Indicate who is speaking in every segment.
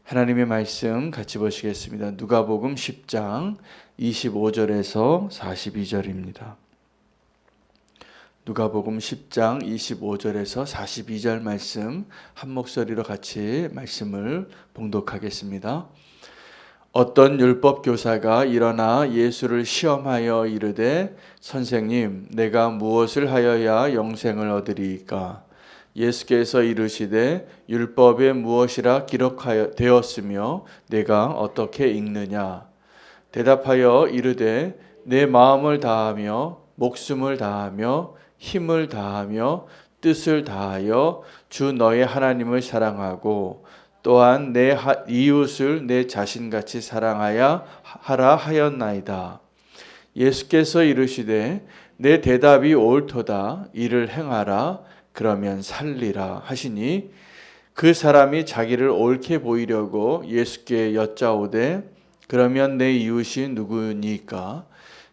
Speaker 1: 하나님의 말씀 같이 보시겠습니다. 누가복음 10장 25절에서 42절입니다. 누가복음 10장 25절에서 42절 말씀 한 목소리로 같이 말씀을 봉독하겠습니다. 어떤 율법 교사가 일어나 예수를 시험하여 이르되 선생님, 내가 무엇을 하여야 영생을 얻으리이까? 예수께서 이르시되 율법에 무엇이라 기록되었으며 내가 어떻게 읽느냐? 대답하여 이르되 내 마음을 다하며 목숨을 다하며 힘을 다하며 뜻을 다하여 주 너의 하나님을 사랑하고 또한 내 이웃을 내 자신같이 사랑하여 하라 하였나이다. 예수께서 이르시되 내 대답이 옳도다. 이를 행하라. 그러면 살리라 하시니 그 사람이 자기를 옳게 보이려고 예수께 여짜오되 그러면 내 이웃이 누구니까?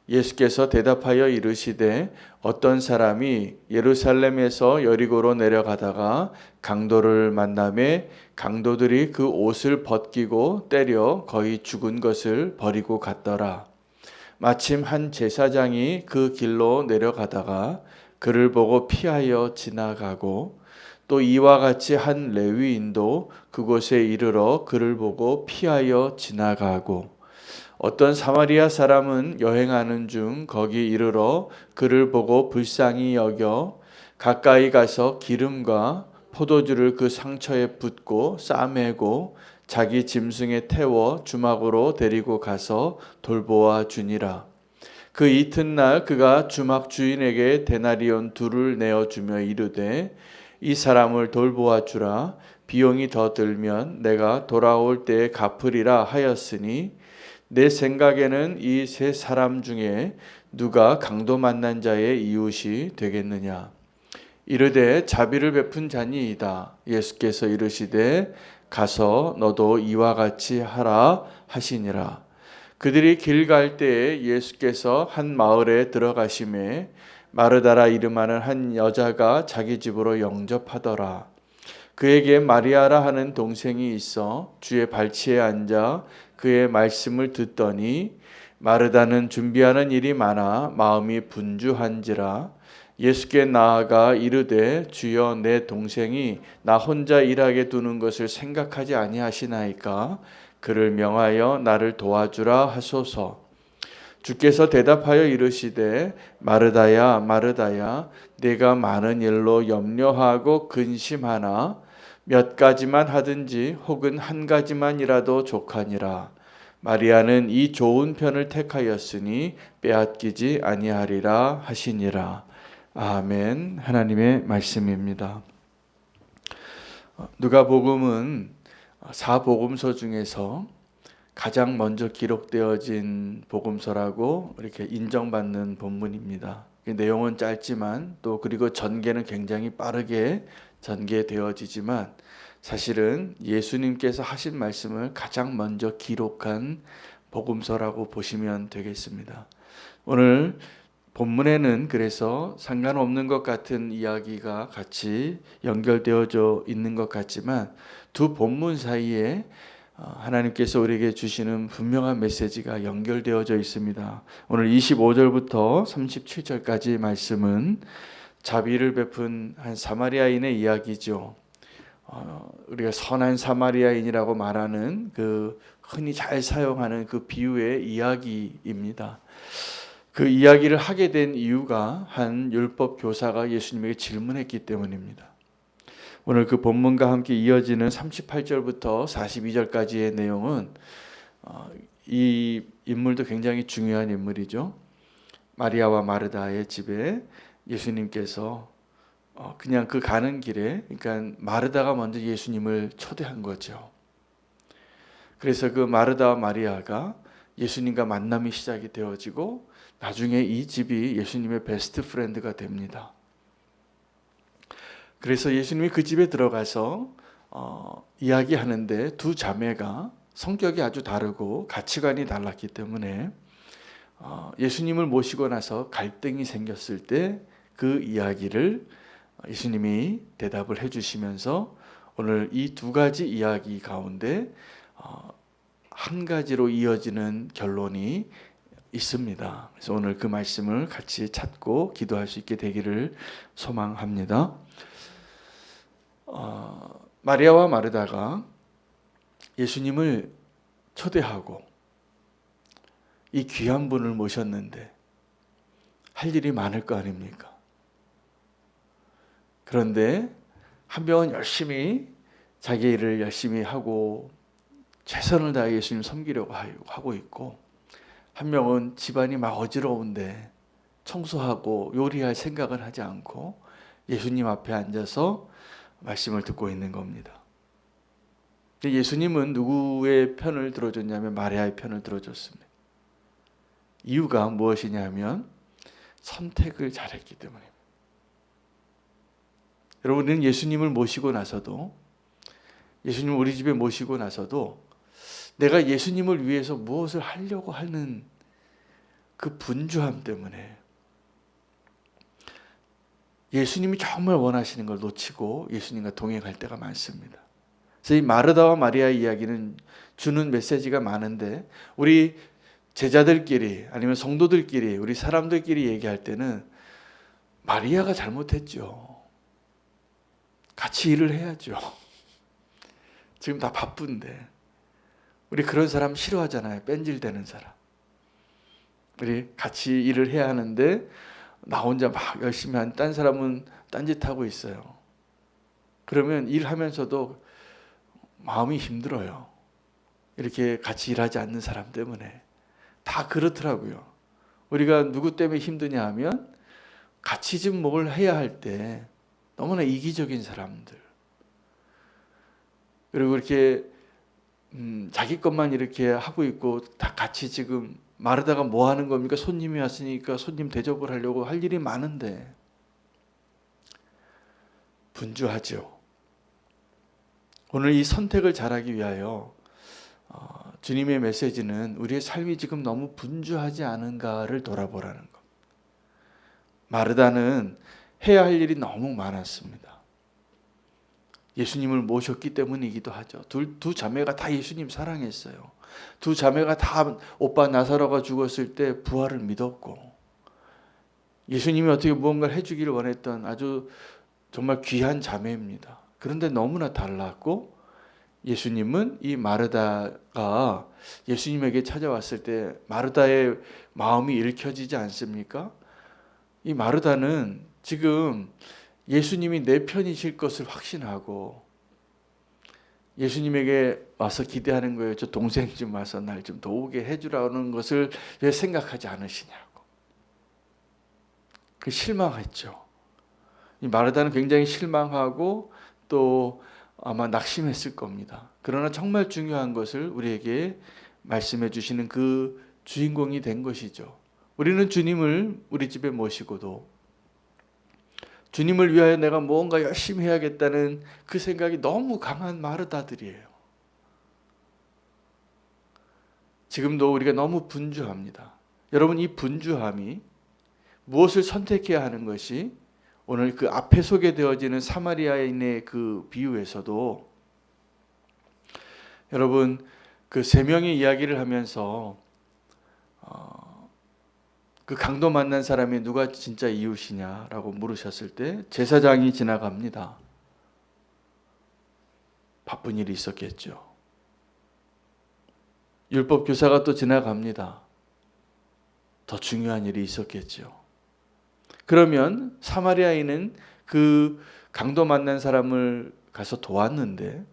Speaker 1: 예수께서 대답하여 이르시되 어떤 사람이 예루살렘에서 여리고로 내려가다가 강도를 만나매 강도들이 그 옷을 벗기고 때려 거의 죽은 것을 버리고 갔더라. 마침 한 제사장이 그 길로 내려가다가 그를 보고 피하여 지나가고 또 이와 같이 한 레위인도 그곳에 이르러 그를 보고 피하여 지나가고 어떤 사마리아 사람은 여행하는 중 거기 이르러 그를 보고 불쌍히 여겨 가까이 가서 기름과 포도주를 그 상처에 붓고 싸매고 자기 짐승에 태워 주막으로 데리고 가서 돌보아 주니라. 그 이튿날 그가 주막 주인에게 데나리온 2를 내어주며 이르되 이 사람을 돌보아 주라. 비용이 더 들면 내가 돌아올 때에 갚으리라 하였으니 내 생각에는 이 세 사람 중에 누가 강도 만난 자의 이웃이 되겠느냐. 이르되 자비를 베푼 자니이다. 예수께서 이르시되 가서 너도 이와 같이 하라 하시니라. 그들이 길 갈 때에 예수께서 한 마을에 들어가심에 마르다라 이름하는 한 여자가 자기 집으로 영접하더라. 그에게 마리아라 하는 동생이 있어 주의 발치에 앉아 그의 말씀을 듣더니 마르다는 준비하는 일이 많아 마음이 분주한지라. 예수께 나아가 이르되 주여, 내 동생이 나 혼자 일하게 두는 것을 생각하지 아니하시나이까? 그를 명하여 나를 도와주라 하소서. 주께서 대답하여 이르시되 마르다야 마르다야, 내가 많은 일로 염려하고 근심하나 몇 가지만 하든지 혹은 한 가지만이라도 족하니라. 마리아는 이 좋은 편을 택하였으니 빼앗기지 아니하리라 하시니라. 아멘. 하나님의 말씀입니다. 누가복음은 4복음서 중에서 가장 먼저 기록되어진 복음서라고 이렇게 인정받는 본문입니다. 내용은 짧지만 또 그리고 전개는 굉장히 빠르게 전개되어지지만 사실은 예수님께서 하신 말씀을 가장 먼저 기록한 복음서라고 보시면 되겠습니다. 오늘 본문에는 그래서 상관없는 것 같은 이야기가 같이 연결되어져 있는 것 같지만 두 본문 사이에 하나님께서 우리에게 주시는 분명한 메시지가 연결되어져 있습니다. 오늘 25절부터 37절까지 말씀은 자비를 베푼 한 사마리아인의 이야기죠. 우리가 선한 사마리아인이라고 말하는 그 흔히 잘 사용하는 그 비유의 이야기입니다. 그 이야기를 하게 된 이유가 한 율법 교사가 예수님에게 질문했기 때문입니다. 오늘 그 본문과 함께 이어지는 38절부터 42절까지의 내용은 이 인물도 굉장히 중요한 인물이죠. 마리아와 마르다의 집에 예수님께서 그냥 그 가는 길에, 그러니까 마르다가 먼저 예수님을 초대한 거죠. 그래서 그 마르다와 마리아가 예수님과 만남이 시작이 되어지고 나중에 이 집이 예수님의 베스트 프렌드가 됩니다. 그래서 예수님이 그 집에 들어가서 이야기하는데 두 자매가 성격이 아주 다르고 가치관이 달랐기 때문에 예수님을 모시고 나서 갈등이 생겼을 때 그 이야기를 예수님이 대답을 해주시면서 오늘 이 두 가지 이야기 가운데 한 가지로 이어지는 결론이 있습니다. 그래서 오늘 그 말씀을 같이 찾고 기도할 수 있게 되기를 소망합니다. 마리아와 마르다가 예수님을 초대하고 이 귀한 분을 모셨는데 할 일이 많을 거 아닙니까? 그런데 한 명은 열심히 자기 일을 열심히 하고 최선을 다해 예수님 섬기려고 하고 있고, 한 명은 집안이 막 어지러운데 청소하고 요리할 생각은 하지 않고 예수님 앞에 앉아서 말씀을 듣고 있는 겁니다. 예수님은 누구의 편을 들어줬냐면 마리아의 편을 들어줬습니다. 이유가 무엇이냐면 선택을 잘했기 때문입니다. 여러분은 예수님을 모시고 나서도, 예수님을 우리 집에 모시고 나서도 내가 예수님을 위해서 무엇을 하려고 하는 그 분주함 때문에 예수님이 정말 원하시는 걸 놓치고 예수님과 동행할 때가 많습니다. 그래서 이 마르다와 마리아의 이야기는 주는 메시지가 많은데, 우리 제자들끼리 아니면 성도들끼리, 우리 사람들끼리 얘기할 때는 마리아가 잘못했죠. 같이 일을 해야죠. 지금 다 바쁜데. 우리 그런 사람 싫어하잖아요. 뺀질대는 사람. 우리 같이 일을 해야 하는데 나 혼자 막 열심히 한, 딴 사람은 딴짓하고 있어요. 그러면 일하면서도 마음이 힘들어요. 이렇게 같이 일하지 않는 사람 때문에. 다 그렇더라고요. 우리가 누구 때문에 힘드냐 하면 같이 좀 뭘 해야 할 때 너무나 이기적인 사람들, 그리고 이렇게 자기 것만 이렇게 하고 있고, 다 같이 지금 마르다가 뭐 하는 겁니까? 손님이 왔으니까 손님 대접을 하려고 할 일이 많은데 분주하죠. 오늘 이 선택을 잘하기 위하여 주님의 메시지는 우리의 삶이 지금 너무 분주하지 않은가를 돌아보라는 것. 마르다는 해야 할 일이 너무 많았습니다. 예수님을 모셨기 때문이기도 하죠. 두 자매가 다 예수님 사랑했어요. 두 자매가 다 오빠 나사로가 죽었을 때 부활을 믿었고, 예수님이 어떻게 무언가를 해주기를 원했던 아주 정말 귀한 자매입니다. 그런데 너무나 달랐고, 예수님은 이 마르다가 예수님에게 찾아왔을 때 마르다의 마음이 읽혀지지 않습니까? 이 마르다는 지금 예수님이 내 편이실 것을 확신하고 예수님에게 와서 기대하는 거예요. 저 동생 좀 와서 날 좀 도우게 해주라는 것을 왜 생각하지 않으시냐고. 그 실망했죠. 이 마르다는 굉장히 실망하고 또 아마 낙심했을 겁니다. 그러나 정말 중요한 것을 우리에게 말씀해 주시는 그 주인공이 된 것이죠. 우리는 주님을 우리 집에 모시고도 주님을 위하여 내가 무언가 열심히 해야겠다는 그 생각이 너무 강한 마르다들이에요. 지금도 우리가 너무 분주합니다. 여러분, 이 분주함이 무엇을 선택해야 하는 것이 오늘 그 앞에 소개되어지는 사마리아인의 그 비유에서도, 여러분 그 세 명의 이야기를 하면서 그 강도 만난 사람이 누가 진짜 이웃이냐라고 물으셨을 때 제사장이 지나갑니다. 바쁜 일이 있었겠죠. 율법 교사가 또 지나갑니다. 더 중요한 일이 있었겠죠. 그러면 사마리아인은 그 강도 만난 사람을 가서 도왔는데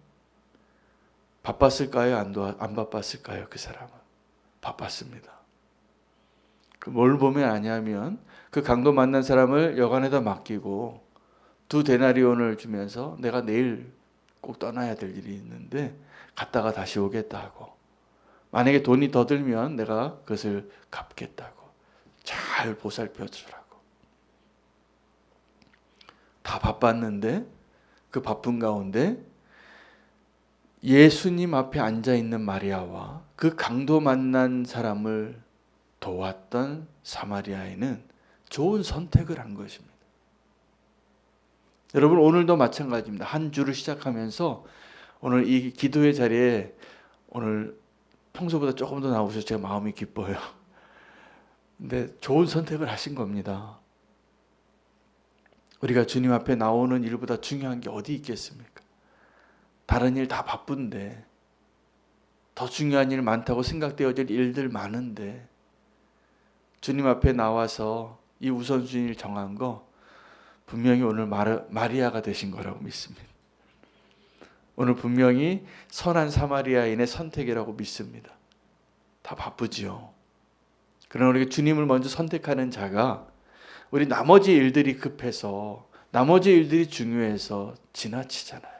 Speaker 1: 바빴을까요? 안 바빴을까요? 그 사람은 바빴습니다. 뭘 보면 아냐면 그 강도 만난 사람을 여관에다 맡기고 2데나리온을 주면서 내가 내일 꼭 떠나야 될 일이 있는데 갔다가 다시 오겠다 하고, 만약에 돈이 더 들면 내가 그것을 갚겠다고 잘 보살펴 주라고. 다 바빴는데 그 바쁜 가운데 예수님 앞에 앉아있는 마리아와 그 강도 만난 사람을 도왔던 사마리아인은 좋은 선택을 한 것입니다. 여러분 오늘도 마찬가지입니다. 한 주를 시작하면서 오늘 이 기도의 자리에 오늘 평소보다 조금 더 나오셔서 제가 마음이 기뻐요. 근데 좋은 선택을 하신 겁니다. 우리가 주님 앞에 나오는 일보다 중요한 게 어디 있겠습니까? 다른 일 다 바쁜데 더 중요한 일 많다고 생각되어질 일들 많은데 주님 앞에 나와서 이 우선순위를 정한 거 분명히 오늘 마리아가 되신 거라고 믿습니다. 오늘 분명히 선한 사마리아인의 선택이라고 믿습니다. 다 바쁘지요. 그러나 우리가 주님을 먼저 선택하는 자가 우리 나머지 일들이 급해서 나머지 일들이 중요해서 지나치잖아요.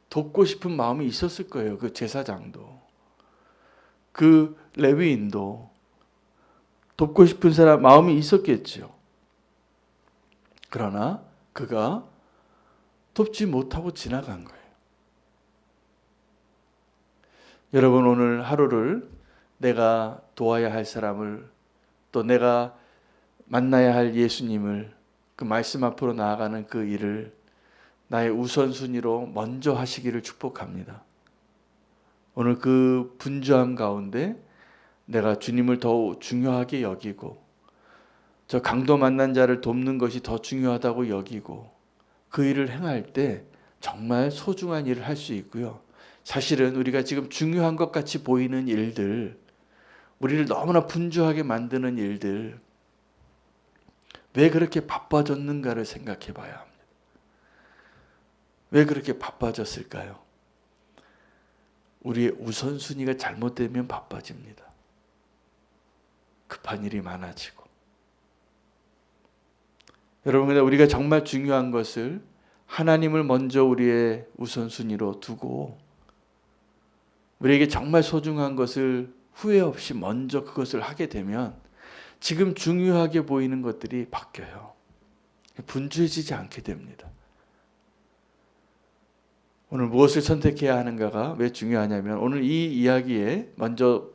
Speaker 1: 돕고 싶은 마음이 있었을 거예요. 그 제사장도 그 레위인도 돕고 싶은 사람 마음이 있었겠죠. 그러나 그가 돕지 못하고 지나간 거예요. 여러분 오늘 하루를 내가 도와야 할 사람을 또 내가 만나야 할 예수님을 그 말씀 앞으로 나아가는 그 일을 나의 우선순위로 먼저 하시기를 축복합니다. 오늘 그 분주함 가운데 내가 주님을 더 중요하게 여기고 저 강도 만난 자를 돕는 것이 더 중요하다고 여기고 그 일을 행할 때 정말 소중한 일을 할 수 있고요. 사실은 우리가 지금 중요한 것 같이 보이는 일들, 우리를 너무나 분주하게 만드는 일들, 왜 그렇게 바빠졌는가를 생각해 봐야 합니다. 왜 그렇게 바빠졌을까요? 우리의 우선순위가 잘못되면 바빠집니다. 급한 일이 많아지고. 여러분, 근데 우리가 정말 중요한 것을 하나님을 먼저 우리의 우선순위로 두고 우리에게 정말 소중한 것을 후회 없이 먼저 그것을 하게 되면 지금 중요하게 보이는 것들이 바뀌어요. 분주해지지 않게 됩니다. 오늘 무엇을 선택해야 하는가가 왜 중요하냐면 오늘 이 이야기에 먼저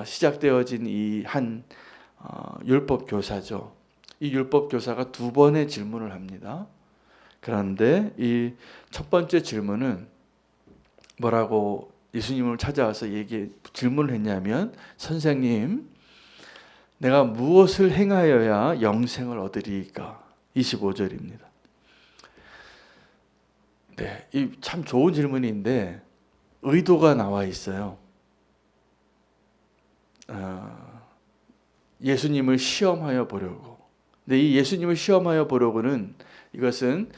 Speaker 1: 시작되어진 이 한 율법 교사죠. 이 율법 교사가 두 번의 질문을 합니다. 그런데 이 첫 번째 질문은 뭐라고 예수님을 찾아와서 질문을 했냐면 선생님, 내가 무엇을 행하여야 영생을 얻으리까? 25절입니다. 네, 이 참 좋은 질문인데 의도가 나와 있어요. 예수님을 시험하여 보려고. 근데 이 예수님을 시험하여 보려고는 이것은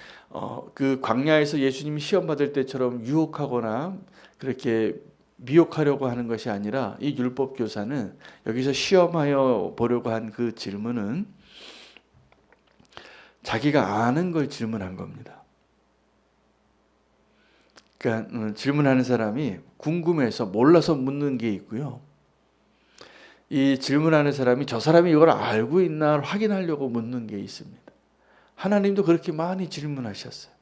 Speaker 1: 그 광야에서 예수님이 시험 받을 때처럼 유혹하거나 그렇게 미혹하려고 하는 것이 아니라 이 율법 교사는 여기서 시험하여 보려고 한 그 질문은 자기가 아는 걸 질문한 겁니다. 그러니까 질문하는 사람이 궁금해서 몰라서 묻는 게 있고요. 이 질문하는 사람이 저 사람이 이걸 알고 있나 확인하려고 묻는 게 있습니다. 하나님도 그렇게 많이 질문하셨어요.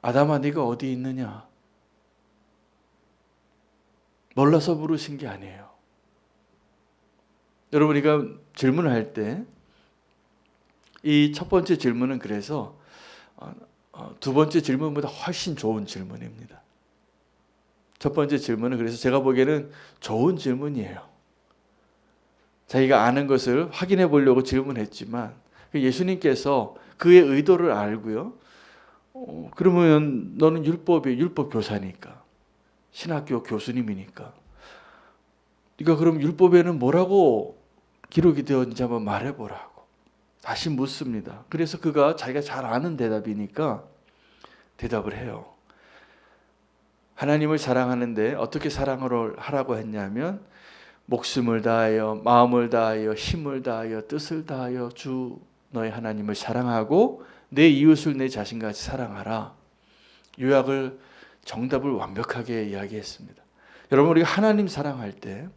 Speaker 1: 아담아, 네가 어디 있느냐? 몰라서 물으신 게 아니에요. 여러분, 우리가 질문을 할 때 이 첫 번째 질문은 그래서 두 번째 질문보다 훨씬 좋은 질문입니다. 첫 번째 질문은 그래서 제가 보기에는 좋은 질문이에요. 자기가 아는 것을 확인해 보려고 질문했지만 예수님께서 그의 의도를 알고요. 그러면 너는 율법 교사니까, 신학교 교수님이니까 네가 그럼 율법에는 뭐라고 기록이 되었는지 한번 말해보라고 다시 묻습니다. 그래서 그가 자기가 잘 아는 대답이니까 대답을 해요. 하나님을 사랑하는데 어떻게 사랑을 하라고 했냐면 목숨을 다하여 마음을 다하여 힘을 다하여 뜻을 다하여 주 너의 하나님을 사랑하고 내 이웃을 내 자신같이 사랑하라. 요약을 정답을 완벽하게 이야기했습니다. 여러분, 우리가 하나님 사랑할 때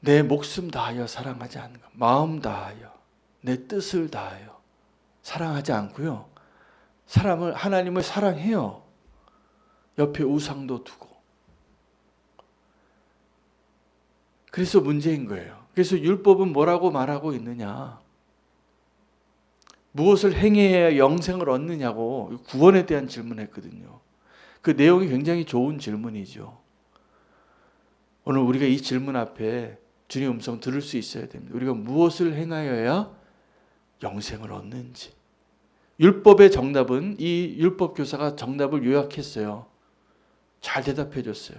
Speaker 1: 내 목숨 다하여 사랑하지 않는 것, 마음 다하여 내 뜻을 다하여 사랑하지 않고요. 하나님을 사랑해요. 옆에 우상도 두고. 그래서 문제인 거예요. 그래서 율법은 뭐라고 말하고 있느냐? 무엇을 행해야 영생을 얻느냐고 구원에 대한 질문했거든요. 그 내용이 굉장히 좋은 질문이죠. 오늘 우리가 이 질문 앞에 주님 음성 들을 수 있어야 됩니다. 우리가 무엇을 행하여야 영생을 얻는지. 율법의 정답은 이 율법 교사가 정답을 요약했어요. 잘 대답해 줬어요.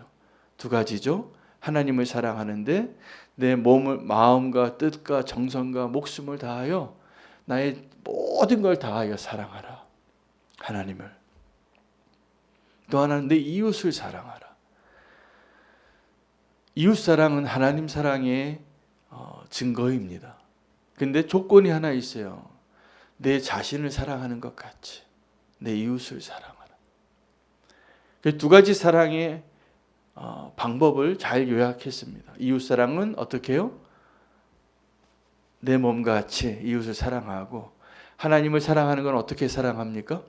Speaker 1: 두 가지죠. 하나님을 사랑하는데 내 몸을 마음과 뜻과 정성과 목숨을 다하여 나의 모든 걸 다하여 사랑하라. 하나님을. 또 하나는 내 이웃을 사랑하라. 이웃 사랑은 하나님 사랑의 증거입니다. 근데 조건이 하나 있어요. 내 자신을 사랑하는 것 같이 내 이웃을 사랑하라. 두 가지 사랑의 방법을 잘 요약했습니다. 이웃 사랑은 어떻게 해요? 내 몸과 같이 이웃을 사랑하고, 하나님을 사랑하는 건 어떻게 사랑합니까?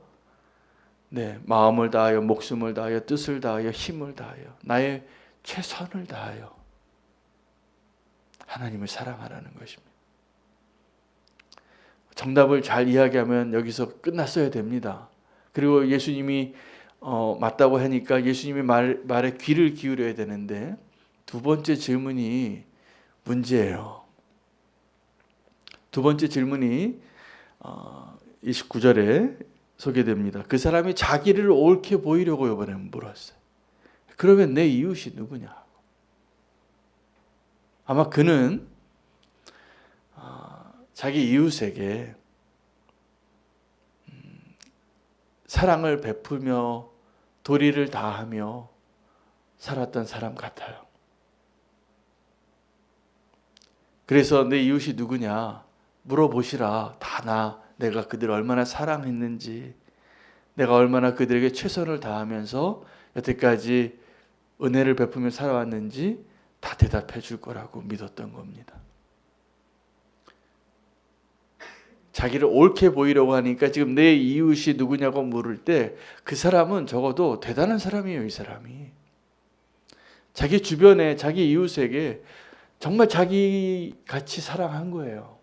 Speaker 1: 네, 마음을 다하여 목숨을 다하여 뜻을 다하여 힘을 다하여 나의 최선을 다하여 하나님을 사랑하라는 것입니다. 정답을 잘 이야기하면 여기서 끝났어야 됩니다. 그리고 예수님이 맞다고 하니까 예수님의 말에 귀를 기울여야 되는데 두 번째 질문이 문제예요. 두 번째 질문이 29절에 소개됩니다. 그 사람이 자기를 옳게 보이려고 이번에 물었어요. 그러면 내 이웃이 누구냐? 아마 그는 자기 이웃에게 사랑을 베풀며 도리를 다하며 살았던 사람 같아요. 그래서 내 이웃이 누구냐 물어보시라. 다 내가 그들을 얼마나 사랑했는지, 내가 얼마나 그들에게 최선을 다하면서 여태까지 은혜를 베풀며 살아왔는지 다 대답해 줄 거라고 믿었던 겁니다. 자기를 옳게 보이려고 하니까 지금 내 이웃이 누구냐고 물을 때 그 사람은 적어도 대단한 사람이에요. 이 사람이 자기 주변에 자기 이웃에게 정말 자기 같이 사랑한 거예요.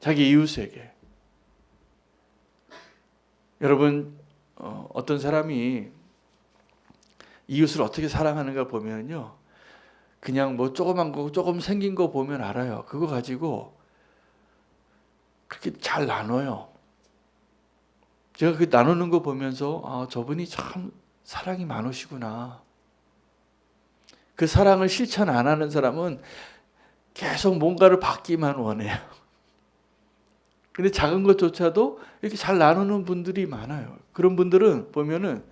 Speaker 1: 자기 이웃에게. 여러분, 어떤 사람이 이웃을 어떻게 사랑하는가 보면요, 그냥 뭐 조그만 거 조금 생긴 거 보면 알아요. 그거 가지고 그렇게 잘 나눠요. 제가 그 나누는 거 보면서 저분이 참 사랑이 많으시구나. 그 사랑을 실천 안 하는 사람은 계속 뭔가를 받기만 원해요. 근데 작은 것조차도 이렇게 잘 나누는 분들이 많아요. 그런 분들은 보면은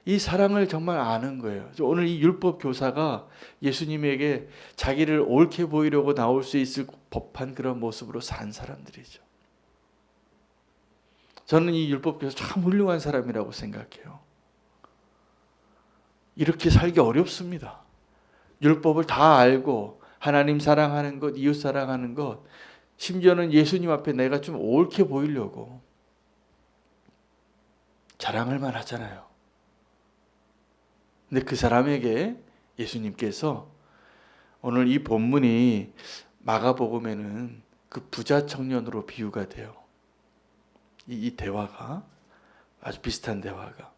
Speaker 1: 이 사랑을 정말 아는 거예요. 오늘 이 율법 교사가 예수님에게 자기를 옳게 보이려고 나올 수 있을 법한 그런 모습으로 산 사람들이죠. 저는 이 율법 교사 참 훌륭한 사람이라고 생각해요. 이렇게 살기 어렵습니다. 율법을 다 알고 하나님 사랑하는 것, 이웃 사랑하는 것, 심지어는 예수님 앞에 내가 좀 옳게 보이려고 자랑할 만하잖아요. 근데 그 사람에게 예수님께서 오늘 이 본문이 마가복음에는 그 부자 청년으로 비유가 돼요. 이 대화가 아주 비슷한 대화가.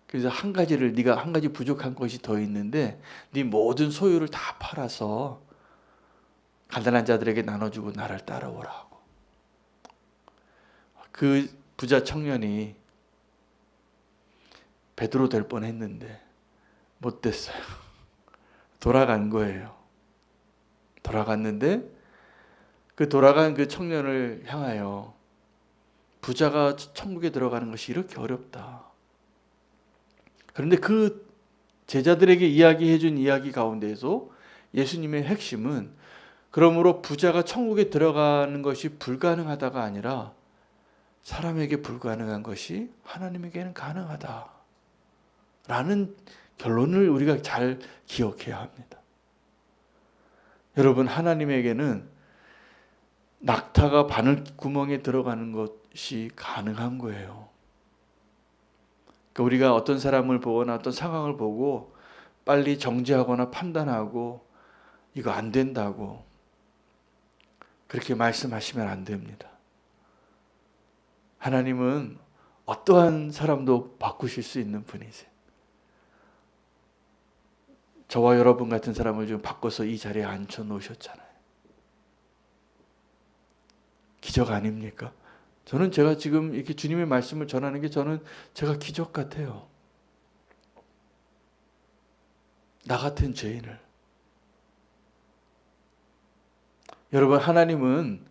Speaker 1: 그래서 네가 한 가지 부족한 것이 더 있는데 네 모든 소유를 다 팔아서 가난한 자들에게 나눠주고 나를 따라오라고. 그 부자 청년이 베드로 될 뻔했는데 못 됐어요. 돌아간 거예요. 돌아갔는데 그 돌아간 그 청년을 향하여 부자가 천국에 들어가는 것이 이렇게 어렵다. 그런데 그 제자들에게 이야기해 준 이야기 가운데에서 예수님의 핵심은 그러므로 부자가 천국에 들어가는 것이 불가능하다가 아니라 사람에게 불가능한 것이 하나님에게는 가능하다 라는 결론을 우리가 잘 기억해야 합니다. 여러분, 하나님에게는 낙타가 바늘구멍에 들어가는 것이 가능한 거예요. 그러니까 우리가 어떤 사람을 보거나 어떤 상황을 보고 빨리 정죄하거나 판단하고 이거 안 된다고 그렇게 말씀하시면 안 됩니다. 하나님은 어떠한 사람도 바꾸실 수 있는 분이세요. 저와 여러분 같은 사람을 좀 바꿔서 이 자리에 앉혀 놓으셨잖아요. 기적 아닙니까? 저는 제가 지금 이렇게 주님의 말씀을 전하는 게 저는 제가 기적 같아요. 나 같은 죄인을. 여러분, 하나님은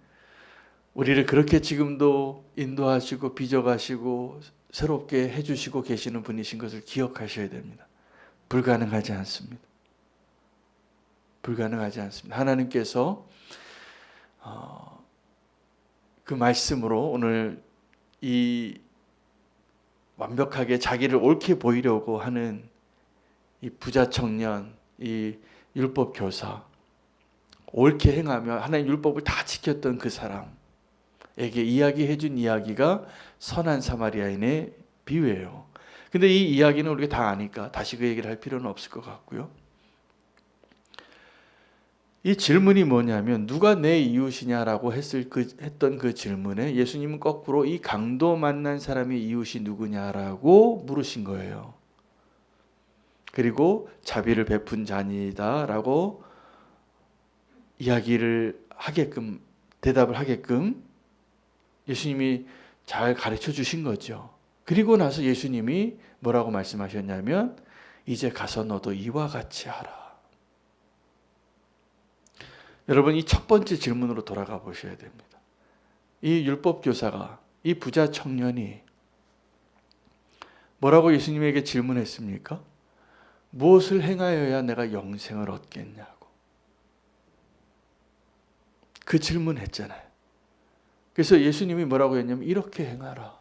Speaker 1: 우리를 그렇게 지금도 인도하시고 빚어가시고 새롭게 해주시고 계시는 분이신 것을 기억하셔야 됩니다. 불가능하지 않습니다. 불가능하지 않습니다. 하나님께서 그 말씀으로 오늘 이 완벽하게 자기를 옳게 보이려고 하는 이 부자 청년, 이 율법 교사, 옳게 행하며 하나님 율법을 다 지켰던 그 사람에게 이야기해 준 이야기가 선한 사마리아인의 비유예요. 근데 이 이야기는 우리가 다 아니까 다시 그 얘기를 할 필요는 없을 것 같고요. 이 질문이 뭐냐면 누가 내 이웃이냐라고 했던 그 질문에 예수님은 거꾸로 이 강도 만난 사람의 이웃이 누구냐라고 물으신 거예요. 그리고 자비를 베푼 자니다라고 이야기를 하게끔, 대답을 하게끔 예수님이 잘 가르쳐 주신 거죠. 그리고 나서 예수님이 뭐라고 말씀하셨냐면 이제 가서 너도 이와 같이 하라. 여러분, 이 첫 번째 질문으로 돌아가 보셔야 됩니다. 이 율법 교사가, 이 부자 청년이 뭐라고 예수님에게 질문했습니까? 무엇을 행하여야 내가 영생을 얻겠냐고. 그 질문했잖아요. 그래서 예수님이 뭐라고 했냐면 이렇게 행하라.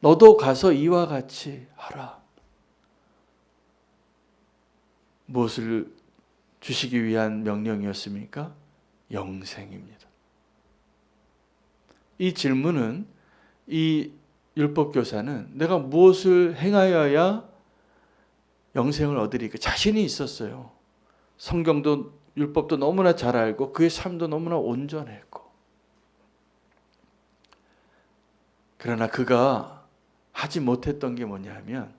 Speaker 1: 너도 가서 이와 같이 하라. 무엇을 주시기 위한 명령이었습니까? 영생입니다. 이 질문은 이 율법교사는 내가 무엇을 행하여야 영생을 얻으리까 자신이 있었어요. 성경도 율법도 너무나 잘 알고 그의 삶도 너무나 온전했고, 그러나 그가 하지 못했던 게 뭐냐면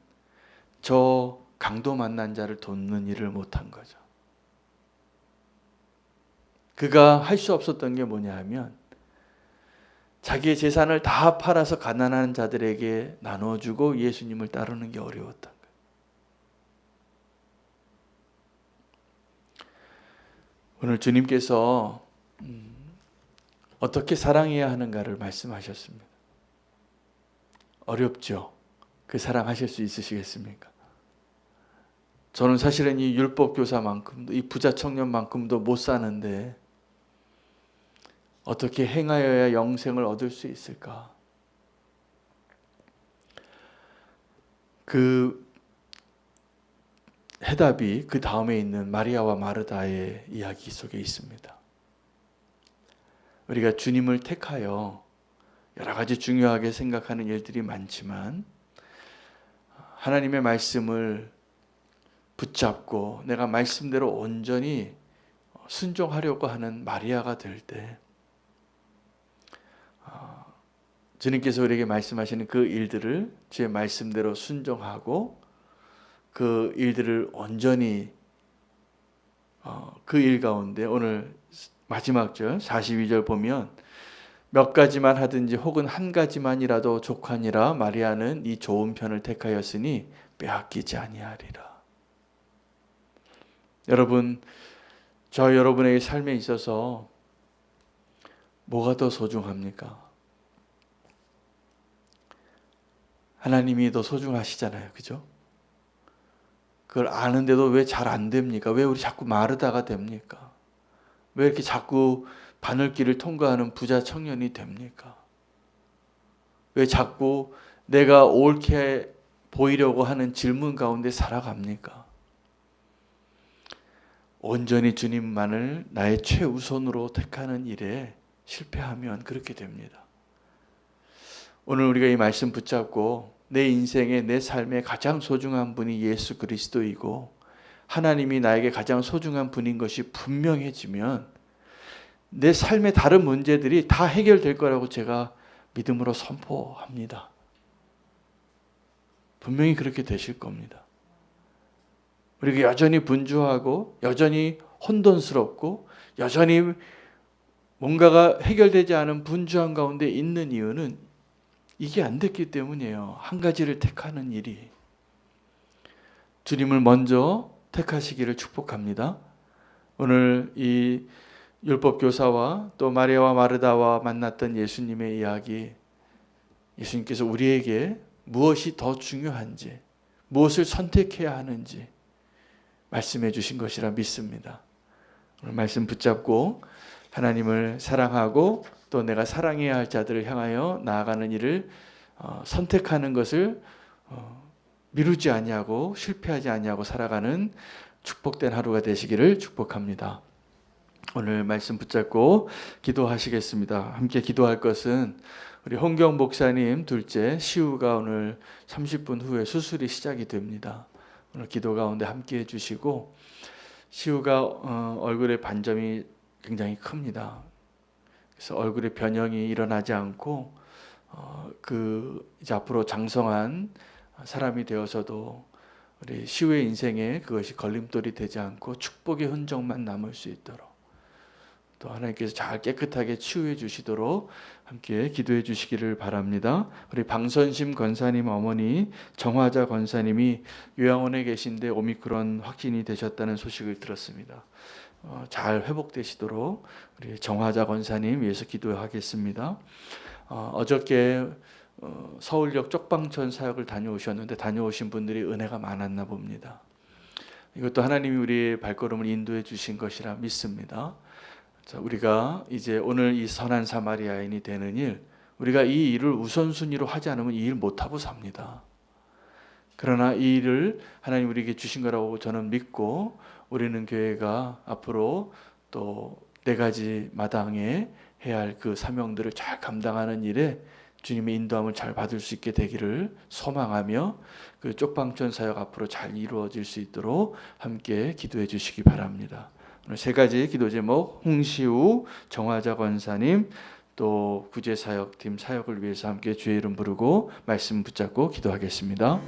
Speaker 1: 저 강도 만난 자를 돕는 일을 못한 거죠. 그가 할 수 없었던 게 뭐냐 하면 자기의 재산을 다 팔아서 가난한 자들에게 나눠주고 예수님을 따르는 게 어려웠던 거예요. 오늘 주님께서 어떻게 사랑해야 하는가를 말씀하셨습니다. 어렵죠? 그 사랑하실 수 있으시겠습니까? 저는 사실은 이 율법교사만큼도, 이 부자 청년만큼도 못 사는데 어떻게 행하여야 영생을 얻을 수 있을까? 그 해답이 그 다음에 있는 마리아와 마르다의 이야기 속에 있습니다. 우리가 주님을 택하여 여러 가지 중요하게 생각하는 일들이 많지만 하나님의 말씀을 붙잡고 내가 말씀대로 온전히 순종하려고 하는 마리아가 될 때 주님께서 우리에게 말씀하시는 그 일들을 주의 말씀대로 순종하고 그 일들을 온전히 그 일 가운데 오늘 마지막 절 42절 보면 몇 가지만 하든지 혹은 한 가지만이라도 족하니라 마리아는 이 좋은 편을 택하였으니 빼앗기지 아니하리라. 여러분, 저 여러분의 삶에 있어서 뭐가 더 소중합니까? 하나님이 더 소중하시잖아요. 그죠? 그걸 아는데도 왜 잘 안 됩니까? 왜 우리 자꾸 마르다가 됩니까? 왜 이렇게 자꾸 바늘길을 통과하는 부자 청년이 됩니까? 왜 자꾸 내가 옳게 보이려고 하는 질문 가운데 살아갑니까? 온전히 주님만을 나의 최우선으로 택하는 일에 실패하면 그렇게 됩니다. 오늘 우리가 이 말씀 붙잡고 내 인생의 내 삶의 가장 소중한 분이 예수 그리스도이고 하나님이 나에게 가장 소중한 분인 것이 분명해지면 내 삶의 다른 문제들이 다 해결될 거라고 제가 믿음으로 선포합니다. 분명히 그렇게 되실 겁니다. 우리가 여전히 분주하고 여전히 혼돈스럽고 여전히 뭔가가 해결되지 않은 분주한 가운데 있는 이유는 이게 안 됐기 때문이에요. 한 가지를 택하는 일이. 주님을 먼저 택하시기를 축복합니다. 오늘 이 율법 교사와 또 마리아와 마르다와 만났던 예수님의 이야기, 예수님께서 우리에게 무엇이 더 중요한지, 무엇을 선택해야 하는지 말씀해 주신 것이라 믿습니다. 오늘 말씀 붙잡고 하나님을 사랑하고 또 내가 사랑해야 할 자들을 향하여 나아가는 일을 선택하는 것을 미루지 아니하고 실패하지 아니하고 살아가는 축복된 하루가 되시기를 축복합니다. 오늘 말씀 붙잡고 기도하시겠습니다. 함께 기도할 것은 우리 홍경 목사님 둘째 시우가 오늘 30분 후에 수술이 시작이 됩니다. 오늘 기도 가운데 함께 해주시고, 시우가 얼굴에 반점이 굉장히 큽니다. 그래서 얼굴에 변형이 일어나지 않고 이제 앞으로 장성한 사람이 되어서도 우리 시우의 인생에 그것이 걸림돌이 되지 않고 축복의 흔적만 남을 수 있도록 또 하나님께서 잘 깨끗하게 치유해 주시도록 함께 기도해 주시기를 바랍니다. 우리 방선심 권사님 어머니 정화자 권사님이 요양원에 계신데 오미크론 확진이 되셨다는 소식을 들었습니다. 잘 회복되시도록 우리 정화자 권사님 위해서 기도하겠습니다. 어저께 서울역 쪽방촌 사역을 다녀오셨는데 다녀오신 분들이 은혜가 많았나 봅니다. 이것도 하나님이 우리의 발걸음을 인도해 주신 것이라 믿습니다. 자, 우리가 이제 오늘 이 선한 사마리아인이 되는 일, 우리가 이 일을 우선순위로 하지 않으면 이 일 못하고 삽니다. 그러나 이 일을 하나님 우리에게 주신 거라고 저는 믿고, 우리는 교회가 앞으로 또 4가지 마당에 해야 할 그 사명들을 잘 감당하는 일에 주님의 인도함을 잘 받을 수 있게 되기를 소망하며 그 쪽방촌 사역 앞으로 잘 이루어질 수 있도록 함께 기도해 주시기 바랍니다. 오늘 3가지 기도 제목, 홍시우 정화자 권사님 또 구제사역팀 사역을 위해서 함께 주의 이름 부르고 말씀 붙잡고 기도하겠습니다.